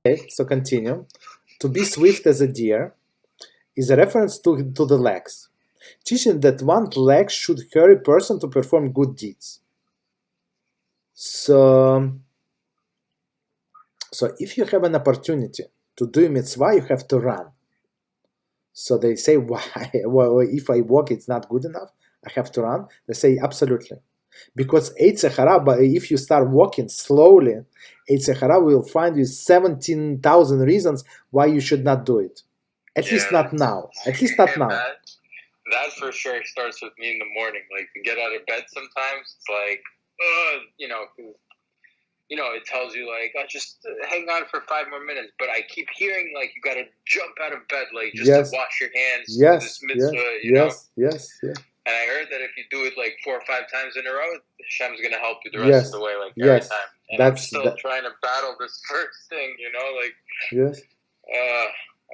Okay, so continue. To be swift as a deer is a reference to the legs, teaching that one's legs should hurry person to perform good deeds. So if you have an opportunity to do a mitzvah, you have to run. So they say, why? Well, if I walk, it's not good enough. I have to run. They say, absolutely. Because Eitz Hara, if you start walking slowly, Eitz Hara will find you 17,000 reasons why you should not do it. At least not now. At least not now. That for sure starts with me in the morning. Like, to get out of bed sometimes, it's like, it tells you, like, oh, just hang on for 5 more minutes. But I keep hearing, like, you got to jump out of bed, like, just to wash your hands. Yes, do this mitzvah, yes. And I heard that if you do it, like, 4 or 5 times in a row, Hashem's going to help you the rest of the way, like, every time. And I'm still trying to battle this first thing, like... Yes.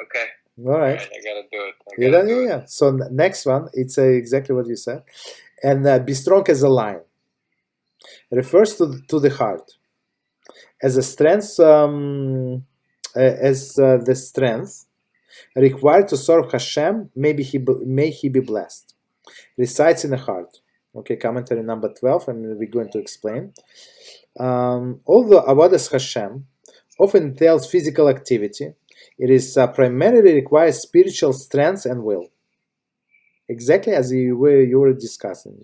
Okay. All right. I got to do it. Yeah. So next one, it's exactly what you said. And be strong as a lion. Refers to the heart. As a strength, the strength required to serve Hashem, may he be blessed. Resides in the heart. Okay, commentary number 12, and we're going to explain. Although Avodas Hashem often entails physical activity, it is primarily requires spiritual strength and will. Exactly as you were discussing.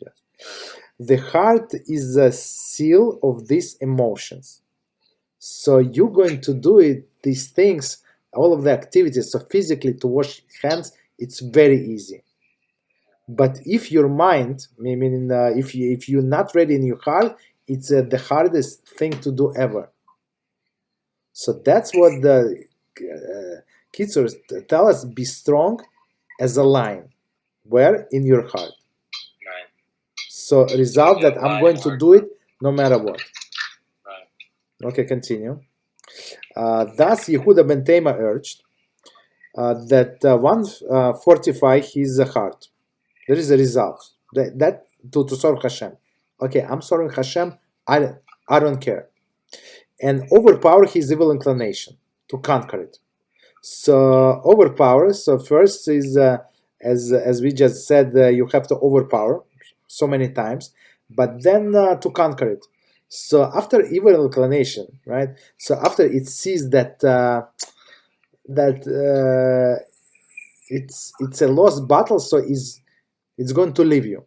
The heart is the seal of these emotions. So you're going to do these things, all of the activities. So physically, to wash hands, it's very easy. But if your mind, meaning if you're not ready in your heart, it's the hardest thing to do ever. So that's what the Kitzur tell us: be strong as a lion. Where? In your heart. Right. So resolve that I'm going to do it no matter what. Right. Okay, continue. Thus, Yehuda ben Tema urged that one fortify his heart. There is a result that to serve Hashem. Okay, I'm serving Hashem. I don't care, and overpower his evil inclination to conquer it. So overpower. So first is as we just said, you have to overpower so many times, but then to conquer it. So after evil inclination, right? So after it sees that it's a lost battle, so it's going to leave you.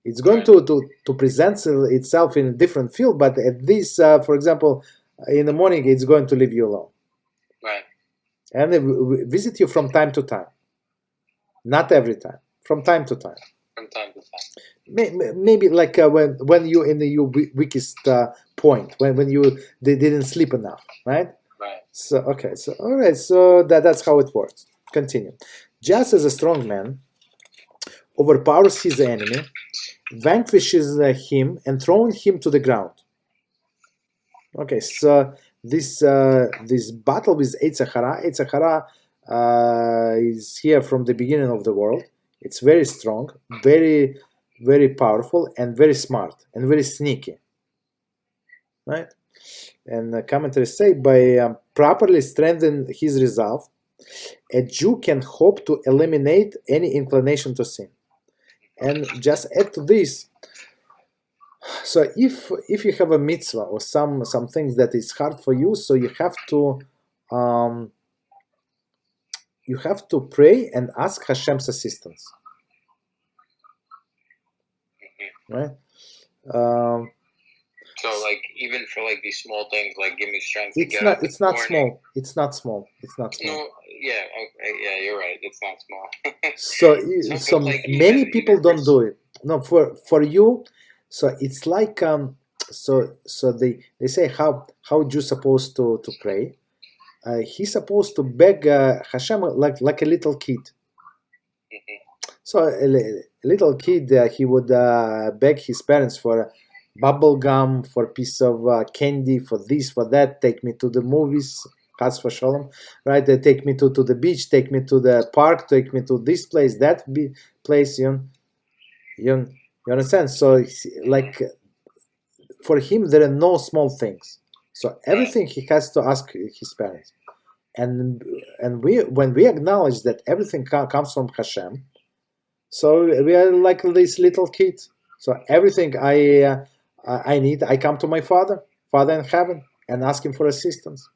It's going to present itself in a different field, but at this, for example, in the morning, it's going to leave you alone. Right. And they visit you from time to time. Not every time. From time to time. From time to time. Maybe like when you're in your weakest point, when they didn't sleep enough, right? Right. So okay. So all right. So that's how it works. Continue. Just as a strong man overpowers his enemy, vanquishes him, and throws him to the ground. Okay, so this battle with Eitz Hara is here from the beginning of the world. It's very strong, very, very powerful, and very smart, and very sneaky. Right? And the commentaries say, by properly strengthening his resolve, a Jew can hope to eliminate any inclination to sin. And just add to this, so if you have a mitzvah or some things that is hard for you, so you have to pray and ask Hashem's assistance, right? So like even for like these small things, like give me strength to get up. It's not small. It's not small. No, yeah, okay, yeah, you're right. It's not small. so like many people don't do it. No, for you, so it's like so they say how Jew supposed to pray. He's supposed to beg Hashem like a little kid. Mm-hmm. So a little kid, he would beg his parents for bubble gum, for a piece of candy, for this, for that. Take me to the movies, Chas v'sholom, right? They take me to the beach, take me to the park, take me to this place, that place. You understand? So like for him, there are no small things. So everything he has to ask his parents. And when we acknowledge that everything comes from HaShem, so we are like this little kid. So everything I need, I come to my Father in heaven, and ask Him for assistance.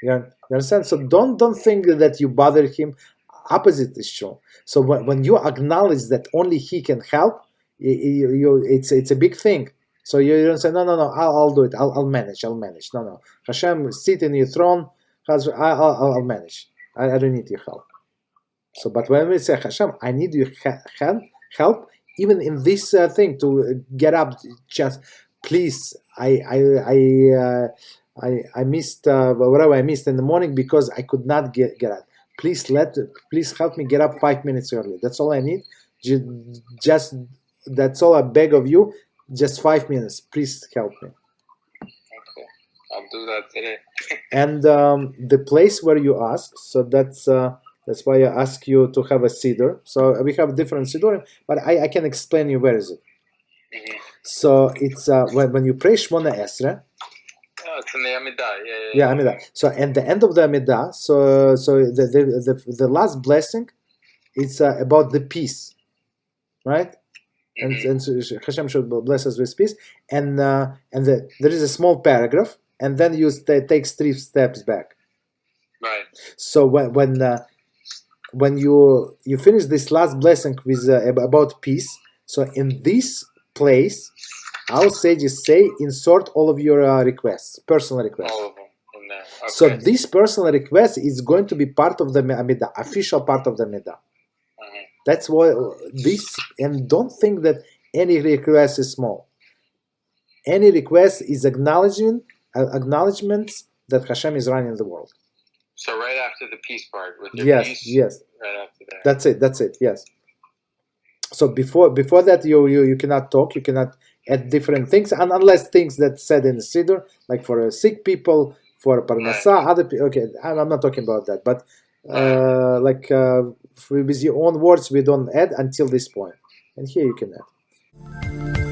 You understand? So don't think that you bother Him. Opposite is true. So when you acknowledge that only He can help, it's a big thing. So you don't say, no, I'll do it. I'll manage. No. Hashem, sit in your throne. I'll manage. I don't need your help. So, but when we say, Hashem, I need your help, even in this thing, to get up, just please, I missed whatever I missed in the morning because I could not get up. Please help me get up 5 minutes early. That's all I need. Just that's all I beg of you. Just 5 minutes. Please help me. Okay, I'll do that today. And the place where you ask, so that's why I ask you to have a siddur. So we have different siddurim, but I can explain you where is it. Mm-hmm. So it's when you pray Shmona Esrei. Oh, it's in the Amidah. Yeah, Amidah. So at the end of the Amidah, so the last blessing, it's about the peace, right? Mm-hmm. And so Hashem should bless us with peace. And there is a small paragraph, and then you take 3 steps back. Right. So when you finish this last blessing with about peace, so in this place, our sages say, insert all of your requests, personal requests. All of them in there. Okay. So this personal request is going to be part of the Amidah, official part of the Amidah. Mm-hmm. That's why this, and don't think that any request is small. Any request is acknowledgments that Hashem is running the world. So right after the peace part, with the peace, yes. Right after that. That's it, yes. So before that, you cannot talk, you cannot add different things, and unless things that's said in the siddur, like for sick people, for parnasa, other people. Okay, I'm not talking about that, but with your own words, we don't add until this point, and here you can add.